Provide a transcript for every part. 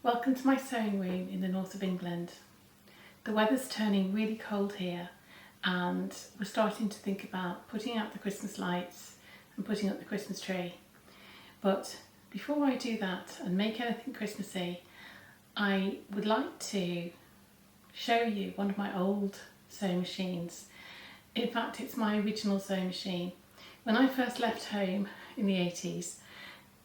Welcome to my sewing room in the north of England. The weather's turning really cold here and we're starting to think about putting out the Christmas lights and putting up the Christmas tree. But before I do that and make anything Christmassy, I would like to show you one of my old sewing machines. In fact, it's my original sewing machine. When I first left home in the 80s,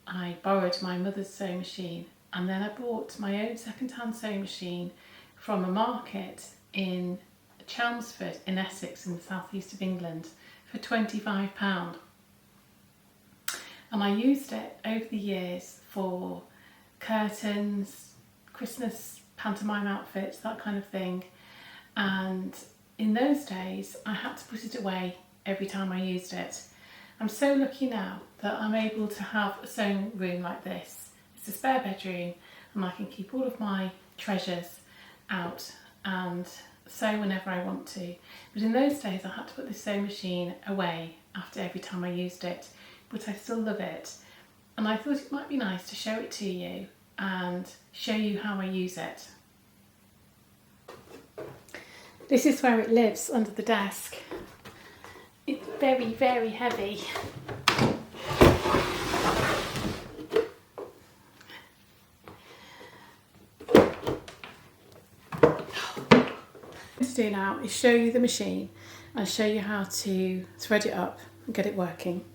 I borrowed my mother's sewing machine, and then I bought my own second-hand sewing machine from a market in Chelmsford in Essex in the southeast of England for £25. And I used it over the years for curtains, Christmas pantomime outfits, that kind of thing. And in those days I had to put it away every time I used it. I'm so lucky now that I'm able to have a sewing room like this. It's a spare bedroom and I can keep all of my treasures out and sew whenever I want to. But in those days I had to put this sewing machine away after every time I used it, but I still love it. And I thought it might be nice to show it to you and show you how I use it. This is where it lives, under the desk. It's very, very heavy. What to do now is show you the machine and show you how to thread it up and get it working.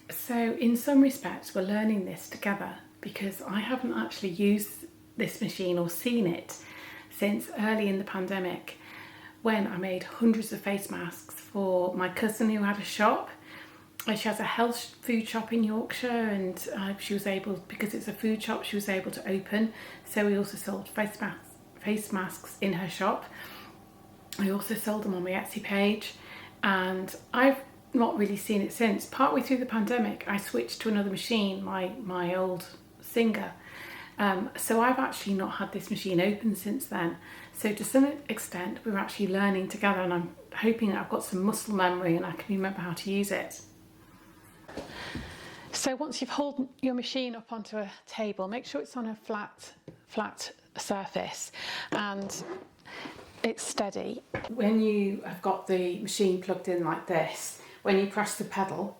So in some respects we're learning this together because I haven't actually used this machine or seen it since early in the pandemic, when I made hundreds of face masks for my cousin who had a shop. She has a health food shop in Yorkshire, and she was able, because it's a food shop, she was able to open. So we also sold face masks in her shop. I also sold them on my Etsy page, and I've not really seen it since. Partway through the pandemic I switched to another machine, my old Singer. So I've actually not had this machine open since then. So to some extent we're actually learning together, and I'm hoping that I've got some muscle memory and I can remember how to use it. So once you've hauled your machine up onto a table, make sure it's on a flat surface and it's steady. When you have got the machine plugged in like this, when you press the pedal,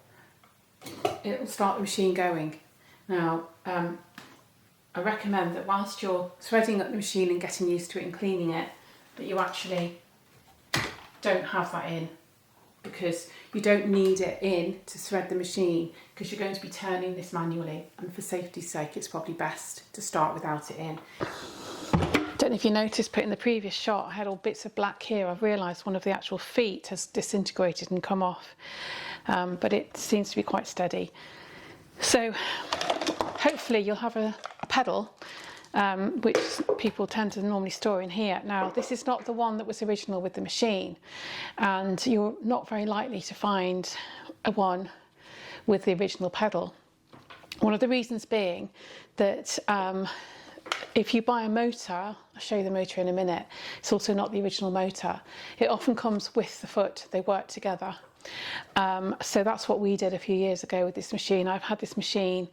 it'll start the machine going. Now, I recommend that whilst you're threading up the machine and getting used to it and cleaning it, that you actually don't have that in, because you don't need it in to thread the machine, because you're going to be turning this manually, and for safety's sake it's probably best to start without it in. Don't know if you noticed, but in the previous shot I had all bits of black here. I've realised one of the actual feet has disintegrated and come off, but it seems to be quite steady. So hopefully you'll have a pedal, which people tend to normally store in here. Now, this is not the one that was original with the machine, and you're not very likely to find a one with the original pedal. One of the reasons being that if you buy a motor, I'll show you the motor in a minute, it's also not the original motor. It often comes with the foot, they work together. So that's what we did a few years ago with this machine. I've had this machine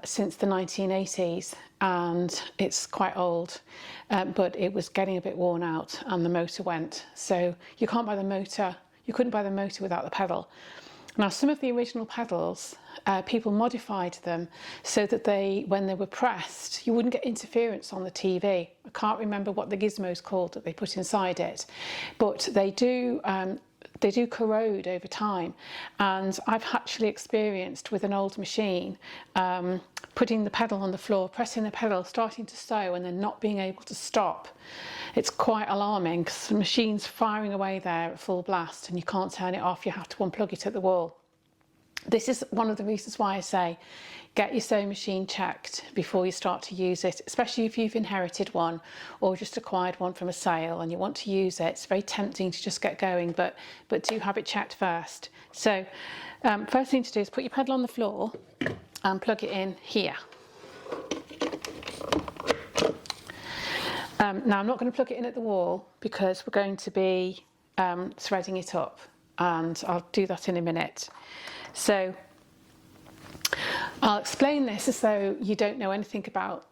since the 1980s, and it's quite old, but it was getting a bit worn out and the motor went. So you can't buy the motor, you couldn't buy the motor without the pedal. Now, some of the original pedals, people modified them so that when they were pressed, you wouldn't get interference on the TV. I can't remember what the gizmo's called that they put inside it, but they do corrode over time. And I've actually experienced with an old machine putting the pedal on the floor, pressing the pedal, starting to sew, and then not being able to stop. It's quite alarming because the machine's firing away there at full blast and you can't turn it off. You have to unplug it at the wall. This is one of the reasons why I say get your sewing machine checked before you start to use it, especially if you've inherited one or just acquired one from a sale and you want to use it. It's very tempting to just get going, but do have it checked first. So first thing to do is put your pedal on the floor and plug it in here. Now I'm not going to plug it in at the wall because we're going to be threading it up, and I'll do that in a minute. So I'll explain this as though you don't know anything about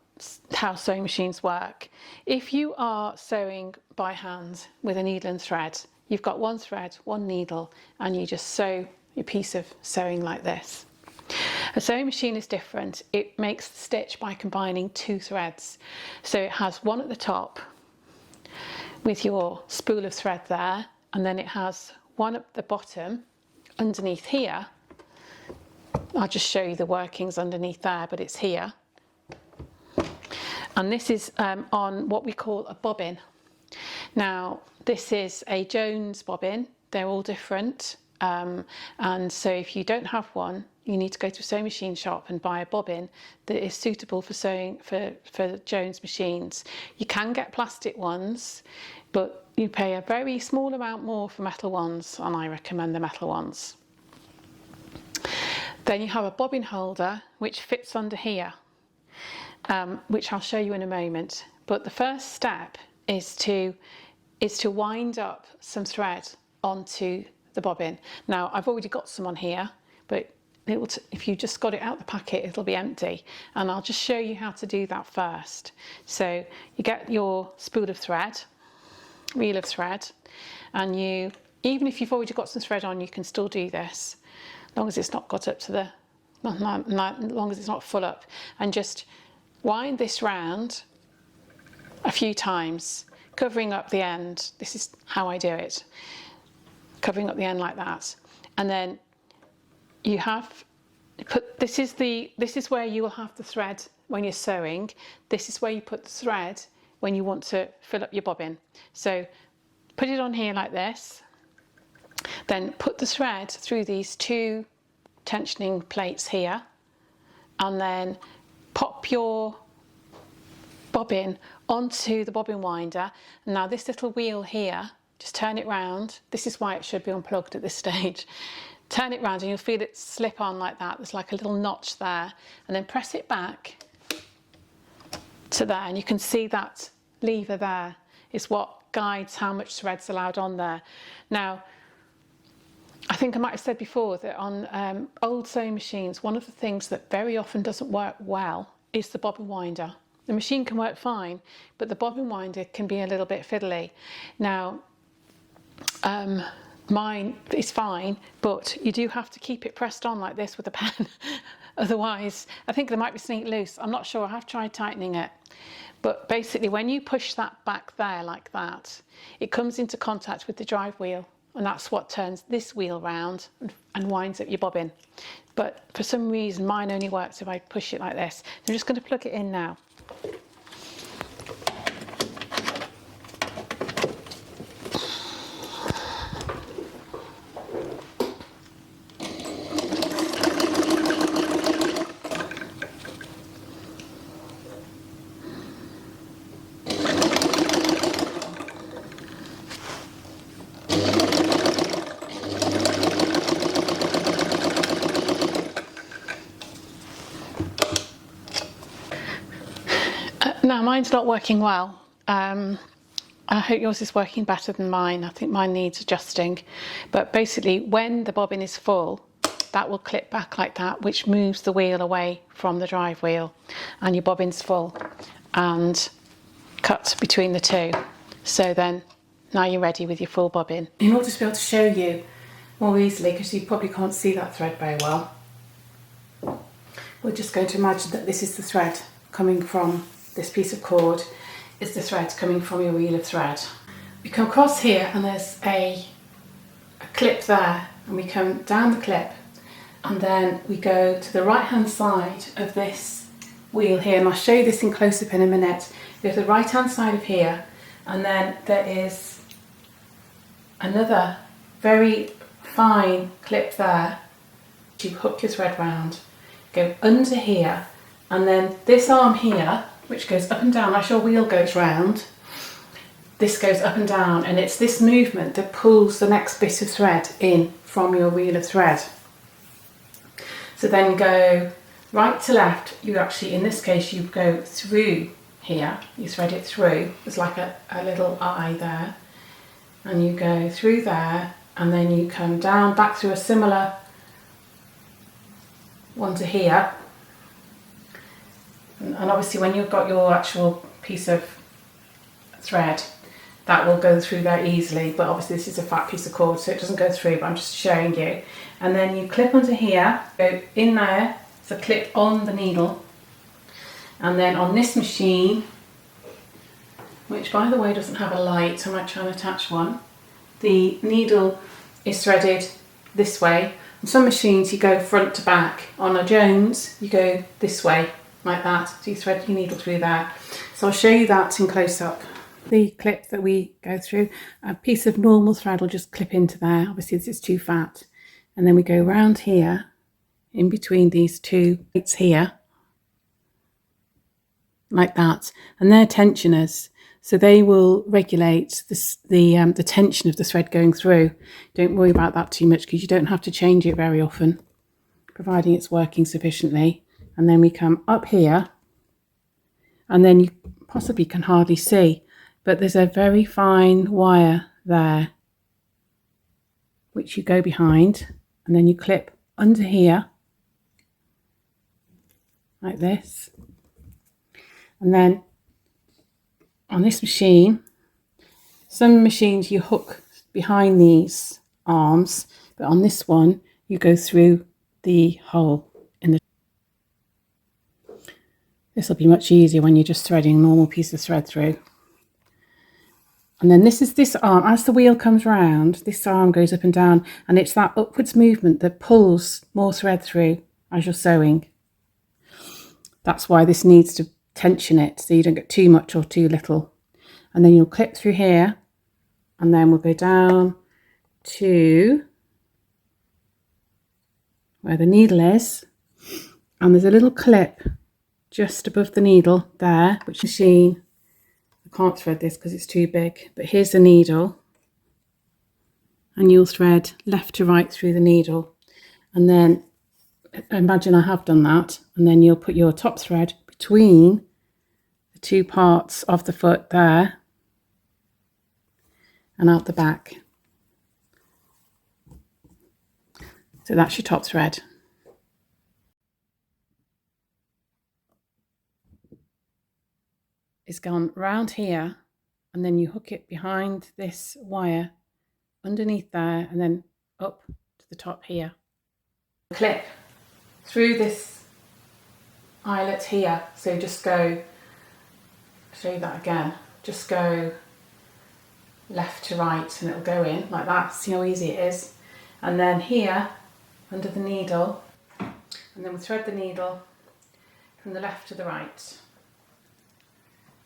how sewing machines work. If you are sewing by hand with a needle and thread, you've got one thread, one needle, and you just sew your piece of sewing like this. A sewing machine is different. It makes the stitch by combining two threads. So it has one at the top with your spool of thread there, and then it has one at the bottom underneath here. I'll just show you the workings underneath there, but it's here. And this is on what we call a bobbin. Now, this is a Jones bobbin. They're all different. And so if you don't have one, you need to go to a sewing machine shop and buy a bobbin that is suitable for sewing for Jones machines. You can get plastic ones, but you pay a very small amount more for metal ones, and I recommend the metal ones. Then you have a bobbin holder which fits under here, which I'll show you in a moment. But the first step is to wind up some thread onto the bobbin. Now, I've already got some on here, but if you just got it out the packet, it'll be empty. And I'll just show you how to do that first. So you get your spool of thread, reel of thread, and even if you've already got some thread on, you can still do this, as long as it's not got up to the, as long as it's not full up, and just wind this round a few times, covering up the end. This is how I do it, covering up the end like that. And then you have put, this is where you will have the thread when you're sewing. This is where you put the thread when you want to fill up your bobbin. So put it on here like this, then put the thread through these two tensioning plates here, and then pop your bobbin onto the bobbin winder. And now this little wheel here, just turn it round. This is why it should be unplugged at this stage. Turn it round and you'll feel it slip on like that. There's like a little notch there, and then press it back to there, and you can see that lever there is what guides how much thread's allowed on there. Now, I think I might have said before that on old sewing machines, one of the things that very often doesn't work well is the bobbin winder. The machine can work fine, but the bobbin winder can be a little bit fiddly. Now, mine is fine, but you do have to keep it pressed on like this with a pen. Otherwise, I think there might be something loose. I'm not sure. I have tried tightening it. But basically, when you push that back there like that, it comes into contact with the drive wheel, and that's what turns this wheel round and winds up your bobbin. But for some reason, mine only works if I push it like this. So I'm just going to plug it in now. Now, mine's not working well. I hope yours is working better than mine. I think mine needs adjusting. But basically, when the bobbin is full, that will clip back like that, which moves the wheel away from the drive wheel, and your bobbin's full and cut between the two. So then, now you're ready with your full bobbin. In order to be able to show you more easily, because you probably can't see that thread very well, we're just going to imagine that this is the thread coming from this piece of cord, is the thread coming from your reel of thread. We come across here and there's a clip there, and we come down the clip, and then we go to the right hand side of this wheel here, and I'll show you this in close up in a minute. We go to the right hand side of here, and then there is another very fine clip there. You hook your thread round, go under here, and then this arm here, which goes up and down as your wheel goes round, this goes up and down, and it's this movement that pulls the next bit of thread in from your reel of thread. So then go right to left. You actually, in this case, you go through here, you thread it through. There's like a little eye there, and you go through there, and then you come down back through a similar one to here, And obviously when you've got your actual piece of thread, that will go through there easily, but obviously this is a fat piece of cord so it doesn't go through, but I'm just showing you. And then you clip onto here, go in there, so clip on the needle, and then on this machine, which by the way doesn't have a light, so I might try and attach one, the needle is threaded this way. On some machines you go front to back. On a Jones you go this way, like that, so you thread your needle through there. So I'll show you that in close up. The clip that we go through, a piece of normal thread will just clip into there, obviously this is too fat, and then we go round here in between these two plates here, like that, and they're tensioners, so they will regulate the tension of the thread going through. Don't worry about that too much because you don't have to change it very often, providing it's working sufficiently. And then we come up here, and then you possibly can hardly see, but there's a very fine wire there which you go behind, and then you clip under here like this. And then on this machine, some machines you hook behind these arms, but on this one you go through the hole in the. This will be much easier when you're just threading a normal piece of thread through. And then this arm, as the wheel comes round, this arm goes up and down, and it's that upwards movement that pulls more thread through as you're sewing. That's why this needs to tension it so you don't get too much or too little. And then you'll clip through here, and then we'll go down to where the needle is, and there's a little clip just above the needle there, which machine, I can't thread this because it's too big, but here's the needle, and you'll thread left to right through the needle, and then imagine I have done that, and then you'll put your top thread between the two parts of the foot there and out the back. So that's your top thread. It's gone round here, and then you hook it behind this wire underneath there, and then up to the top here. Clip through this eyelet here, so just go, show you that again, just go left to right and it'll go in like that. See how easy it is. And then here under the needle, and then we'll thread the needle from the left to the right.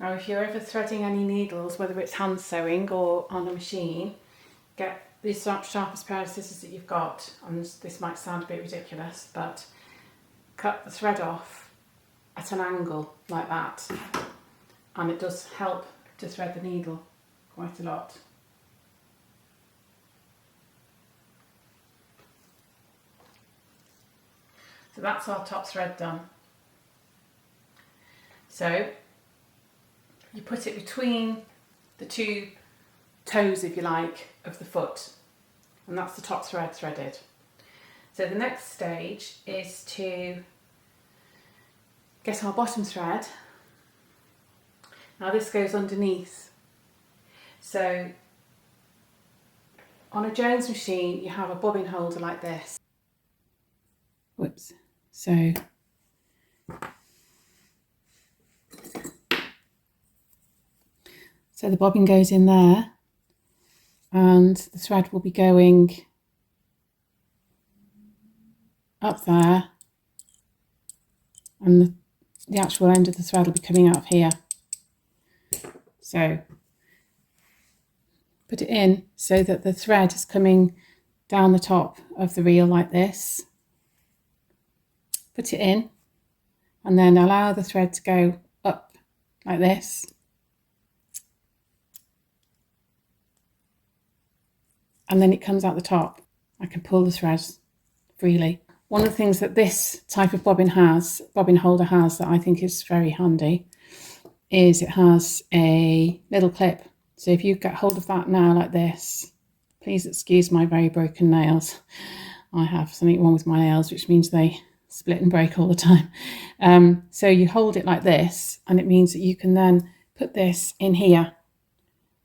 Now if you're ever threading any needles, whether it's hand sewing or on a machine, get the sharpest pair of scissors that you've got, and this might sound a bit ridiculous, but cut the thread off at an angle like that, and it does help to thread the needle quite a lot. So that's our top thread done. So you put it between the two toes, if you like, of the foot, and that's the top thread threaded. So the next stage is to get our bottom thread. Now this goes underneath. So on a Jones machine you have a bobbin holder like this. Whoops. So the bobbin goes in there, and the thread will be going up there, and the actual end of the thread will be coming out of here. So put it in so that the thread is coming down the top of the reel like this. Put it in, and then allow the thread to go up like this. And then it comes out the top. I can pull the threads freely. One of the things that this type of bobbin holder has that I think is very handy, is it has a little clip. So if you get hold of that now like this, please excuse my very broken nails. I have something wrong with my nails, which means they split and break all the time. So you hold it like this, and it means that you can then put this in here,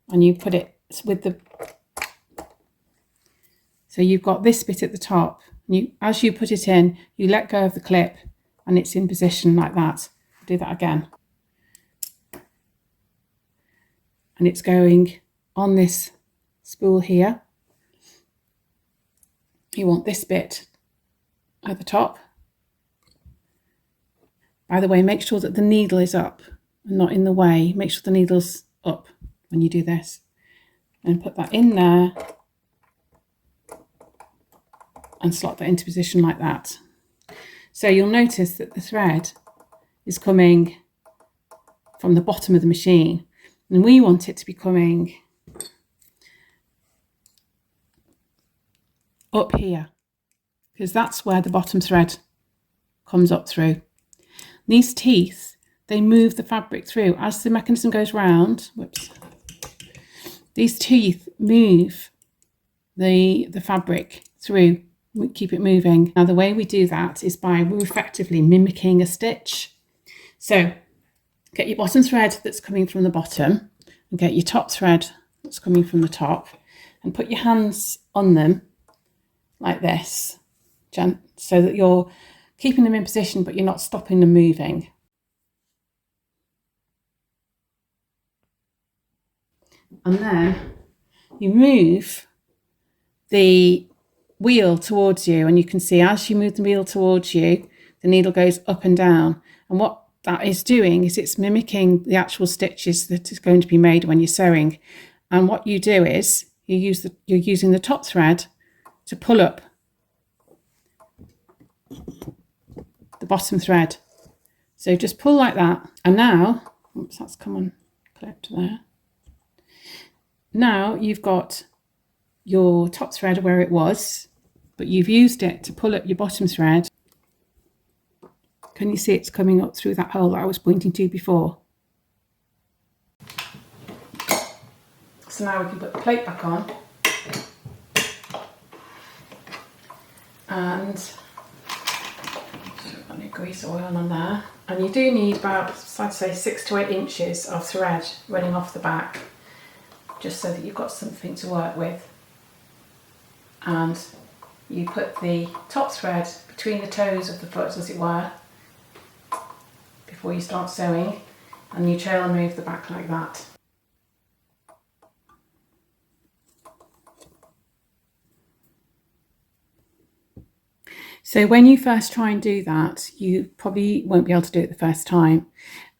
and you put it with the, so you've got this bit at the top. As you put it in, you let go of the clip and it's in position like that. Do that again. And it's going on this spool here. You want this bit at the top. By the way, make sure that the needle is up and not in the way. Make sure the needle's up when you do this. And put that in there and slot that into position like that. So you'll notice that the thread is coming from the bottom of the machine, and we want it to be coming up here, because that's where the bottom thread comes up through. These teeth, they move the fabric through as the mechanism goes round. Whoops. These teeth move the fabric through, keep it moving. Now the way we do that is by effectively mimicking a stitch. So get your bottom thread that's coming from the bottom, and get your top thread that's coming from the top, and put your hands on them like this, so that you're keeping them in position but you're not stopping them moving. And then you move the wheel towards you, and you can see as you move the wheel towards you, the needle goes up and down. And what that is doing is it's mimicking the actual stitches that is going to be made when you're sewing. And what you do is you're using the top thread to pull up the bottom thread. So just pull like that, and now, oops, that's come on clipped there. Now you've got your top thread where it was, but you've used it to pull up your bottom thread. Can you see it's coming up through that hole that I was pointing to before? So now we can put the plate back on, and put grease oil on there. And you do need about, I'd say, 6 to 8 inches of thread running off the back, just so that you've got something to work with. And you put the top thread between the toes of the foot, as it were, before you start sewing, and you trail and move the back like that. So when you first try and do that, you probably won't be able to do it the first time.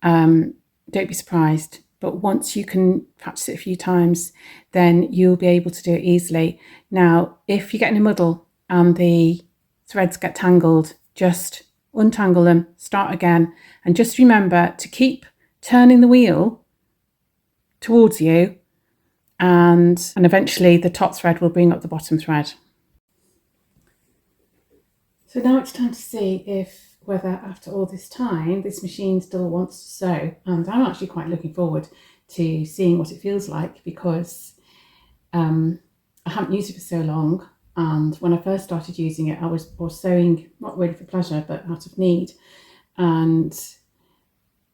Don't be surprised. But once you can practice it a few times, then you'll be able to do it easily. Now, if you get in a muddle and the threads get tangled, just untangle them, start again, and just remember to keep turning the wheel towards you, and eventually the top thread will bring up the bottom thread. So now it's time to see whether after all this time this machine still wants to sew, and I'm actually quite looking forward to seeing what it feels like, because I haven't used it for so long, and when I first started using it I was sewing not really for pleasure but out of need, and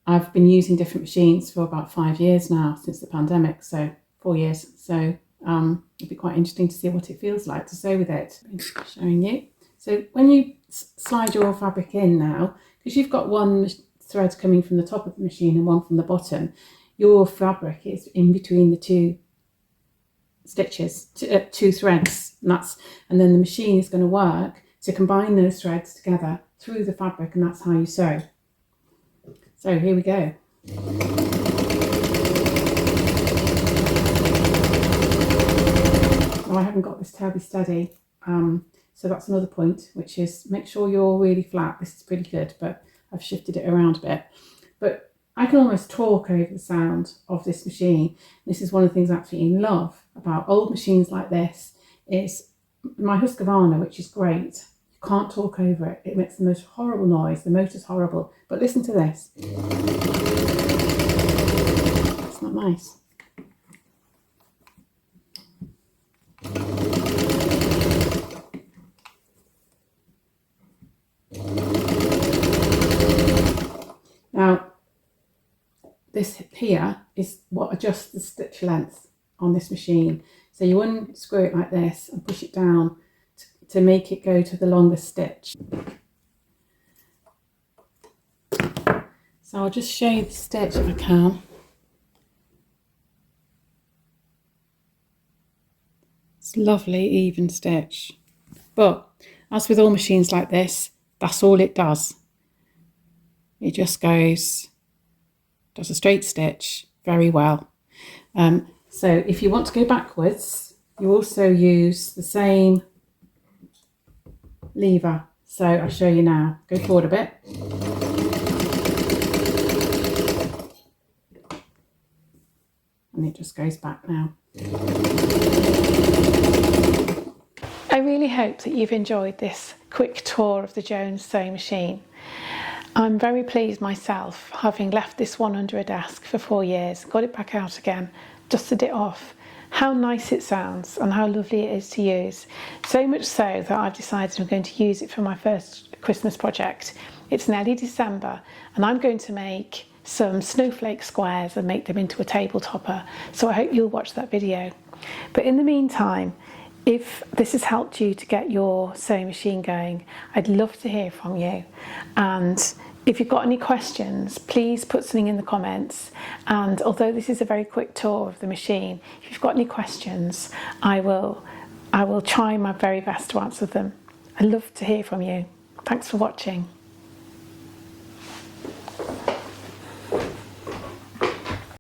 I've been using different machines for about 5 years now, since the pandemic, so 4 years. So it'd be quite interesting to see what it feels like to sew with it. I'm showing you. So when you slide your fabric in now, because you've got one thread coming from the top of the machine and one from the bottom, your fabric is in between the two stitches, two threads, and then the machine is going to work to combine those threads together through the fabric, and that's how you sew. So here we go. Now, I haven't got this terribly steady. So that's another point, which is make sure you're really flat. This is pretty good, but I've shifted it around a bit. But I can almost talk over the sound of this machine. This is one of the things I absolutely love about old machines like this, is my Husqvarna, which is great. You can't talk over it. It makes the most horrible noise. The motor's horrible. But listen to this. It's not nice. Now, this here is what adjusts the stitch length on this machine. So you unscrew it like this and push it down to make it go to the longest stitch. So I'll just show you the stitch if I can. It's lovely even stitch. But as with all machines like this, that's all it does. It just does a straight stitch very well. So if you want to go backwards, you also use the same lever. So I'll show you now. Go forward a bit. And it just goes back now. I really hope that you've enjoyed this quick tour of the Jones sewing machine. I'm very pleased myself, having left this one under a desk for 4 years, got it back out again, dusted it off. How nice it sounds and how lovely it is to use. So much so that I've decided I'm going to use it for my first Christmas project. It's nearly December and I'm going to make some snowflake squares and make them into a table topper. So I hope you'll watch that video. But in the meantime, if this has helped you to get your sewing machine going, I'd love to hear from you. And if you've got any questions, please put something in the comments. And although this is a very quick tour of the machine, if you've got any questions, I will try my very best to answer them. I'd love to hear from you. Thanks for watching.